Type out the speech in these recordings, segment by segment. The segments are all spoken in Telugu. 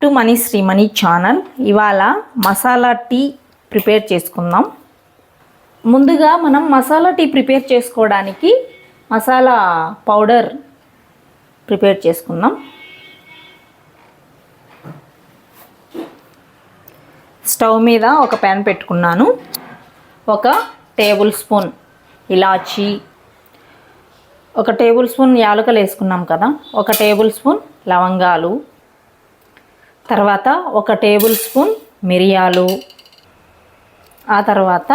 To money Shreemani channel. ఇవాళ మసాలా టీ ప్రిపేర్ చేసుకుందాం. ముందుగా మనం మసాలా టీ ప్రిపేర్ చేసుకోవడానికి మసాలా పౌడర్ ప్రిపేర్ చేసుకుందాం. స్టవ్ మీద ఒక ప్యాన్ పెట్టుకున్నాను. 1 టేబుల్ స్పూన్ ఇలాచీ, 1 టేబుల్ స్పూన్ యాలకులు వేసుకున్నాం కదా, 1 టేబుల్ స్పూన్ లవంగాలు, తర్వాత 1 టేబుల్ స్పూన్ మిరియాలు, ఆ తర్వాత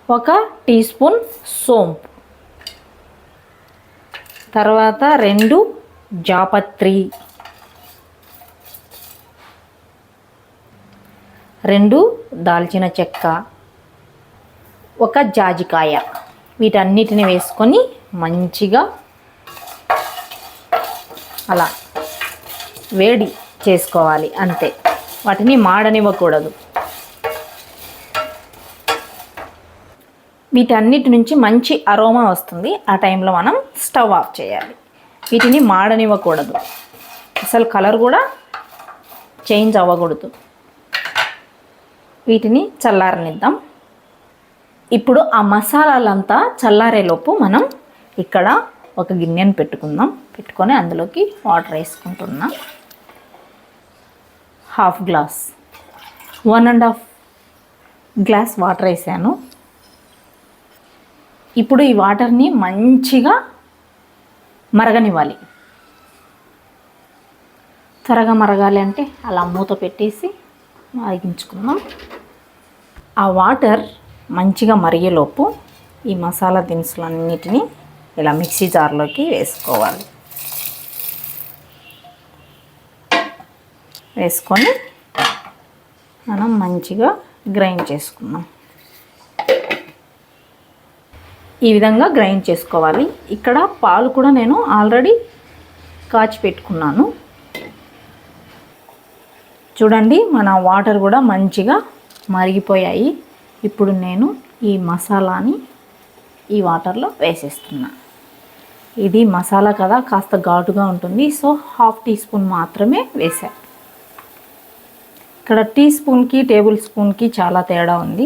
1 టీ స్పూన్ సోంపు, తర్వాత 2 జాపత్రి, 2 దాల్చిన చెక్క, 1 జాజికాయ. వీటన్నిటిని వేసుకొని మంచిగా అలా వేడి చేసుకోవాలి అంతే. వాటిని మాడనివ్వకూడదు. వీటన్నిటి నుంచి మంచి అరోమా వస్తుంది. ఆ టైంలో మనం స్టవ్ ఆఫ్ చేయాలి. వీటిని మాడనివ్వకూడదు. అసలు కలర్ కూడా చేంజ్ అవ్వకూడదు. వీటిని చల్లారనిద్దాం. ఇప్పుడు ఆ మసాలాలంతా చల్లారేలోపు మనం ఇక్కడ ఒక గిన్నెను పెట్టుకొని అందులోకి వాటర్ వేసుకుంటున్నా. 1/2 గ్లాస్, 1.5 గ్లాస్ వాటర్ వేసాను. ఇప్పుడు ఈ వాటర్ని మంచిగా మరగనివ్వాలి. త్వరగా మరగాలి అంటే అలా మూత పెట్టేసి మరిగించుకుందాం. ఆ వాటర్ మంచిగా మరిగేలోపు ఈ మసాలా దినుసులన్నిటినీ ఇలా మిక్సీ జార్లోకి వేసుకోవాలి. వేసుకొని మనం మంచిగా గ్రైండ్ చేసుకుందాం. ఈ విధంగా గ్రైండ్ చేసుకోవాలి. ఇక్కడ పాలు కూడా నేను ఆల్రెడీ కాచి పెట్టుకున్నాను. చూడండి, మన వాటర్ కూడా మంచిగా మరిగిపోయాయి. ఇప్పుడు నేను ఈ మసాలాని ఈ వాటర్లో వేసేస్తున్నా. ఇది మసాలా కదా, కాస్త ఘాటుగా ఉంటుంది. సో 1/2 టీ స్పూన్ మాత్రమే వేసా. ఇక్కడ టీ స్పూన్కి టేబుల్ స్పూన్కి చాలా తేడా ఉంది.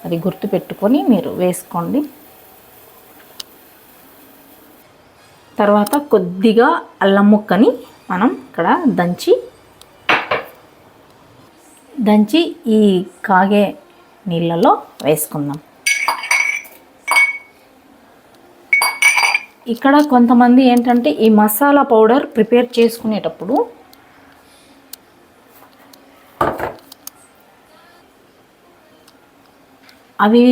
అది గుర్తుపెట్టుకొని మీరు వేసుకోండి. తర్వాత కొద్దిగా అల్లం ముక్కని మనం ఇక్కడ దంచి ఈ కాగే నీళ్ళలో వేసుకుందాం. ఇక్కడ కొంతమంది ఏంటంటే ఈ మసాలా పౌడర్ ప్రిపేర్ చేసుకునేటప్పుడు అవి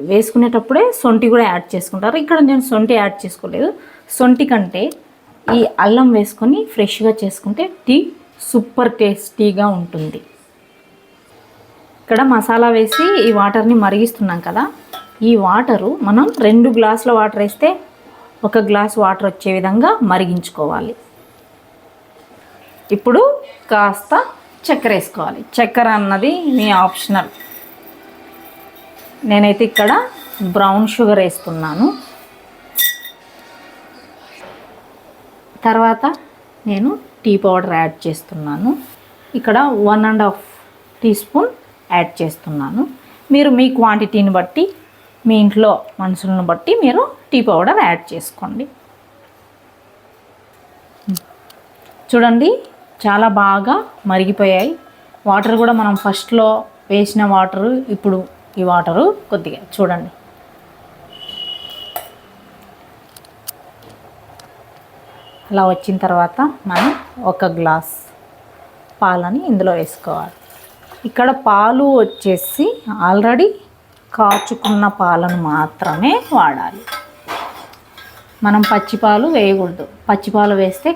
వేసుకునేటప్పుడే సొంటి కూడా యాడ్ చేసుకుంటారు. ఇక్కడ నేను సొంటి యాడ్ చేసుకోలేదు. సొంటి కంటే ఈ అల్లం వేసుకొని ఫ్రెష్గా చేసుకుంటే టీ సూపర్ టేస్టీగా ఉంటుంది. ఇక్కడ మసాలా వేసి ఈ వాటర్ని మరిగిస్తున్నాం కదా, ఈ వాటరు మనం 2 గ్లాసుల వాటర్ వేస్తే 1 గ్లాస్ వాటర్ వచ్చే విధంగా మరిగించుకోవాలి. ఇప్పుడు కాస్త చక్కెర వేసుకోవాలి. చక్కెర అన్నది మీ ఆప్షనల్. నేనైతే ఇక్కడ బ్రౌన్ షుగర్ వేస్తున్నాను. తర్వాత నేను టీ పౌడర్ యాడ్ చేస్తున్నాను. ఇక్కడ 1.5 టీ స్పూన్ యాడ్ చేస్తున్నాను. మీరు మీ క్వాంటిటీని బట్టి, మీ ఇంట్లో మనుషులను బట్టి మీరు టీ పౌడర్ యాడ్ చేసుకోండి. చూడండి, చాలా బాగా మరిగిపోయాయి. వాటర్ కూడా మనం ఫస్ట్లో వేసిన వాటరు, ఇప్పుడు ఈ వాటరు కొద్దిగా చూడండి. అలా వచ్చిన తర్వాత మనం 1 గ్లాస్ పాలని ఇందులో వేసుకోవాలి. ఇక్కడ పాలు వచ్చేసి ఆల్రెడీ కాచుకున్న పాలను మాత్రమే వాడాలి. మనం పచ్చిపాలు వేయకూడదు. పచ్చిపాలు వేస్తే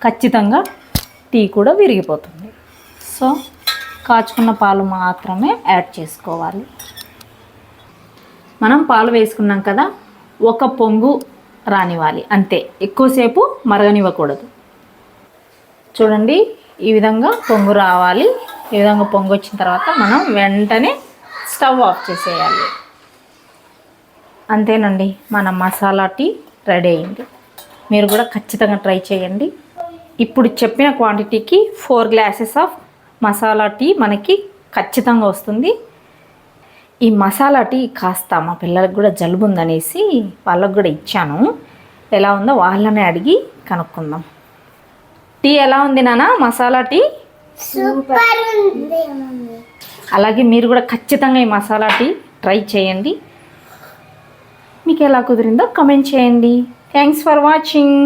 ఖచ్చితంగా టీ కూడా విరిగిపోతుంది. సో కాచుకున్న పాలు మాత్రమే యాడ్ చేసుకోవాలి. మనం పాలు వేసుకున్నాం కదా, 1 పొంగు రానివ్వాలి అంతే. ఎక్కువసేపు మరగనివ్వకూడదు. చూడండి, ఈ విధంగా పొంగు రావాలి. ఈ విధంగా పొంగు వచ్చిన తర్వాత మనం వెంటనే స్టవ్ ఆఫ్ చేసేయాలి. అంతేనండి, మన మసాలా టీ రెడీ అయింది. మీరు కూడా ఖచ్చితంగా ట్రై చేయండి. ఇప్పుడు చెప్పిన క్వాంటిటీకి 4 గ్లాసెస్ ఆఫ్ మసాలా టీ మనకి ఖచ్చితంగా వస్తుంది. ఈ మసాలా టీ కాస్త మా పిల్లలకు కూడా జలుబు ఉందనేసి వాళ్ళకు కూడా ఇచ్చాను. ఎలా ఉందో వాళ్ళని అడిగి కనుక్కుందాం. టీ ఎలా ఉంది నాన్న? మసాలా టీ సూపర్ ఉంది. అలాగే మీరు కూడా ఖచ్చితంగా ఈ మసాలా టీ ట్రై చేయండి. మీకు ఎలా కుదిరిందో కమెంట్ చేయండి. Thanks for watching.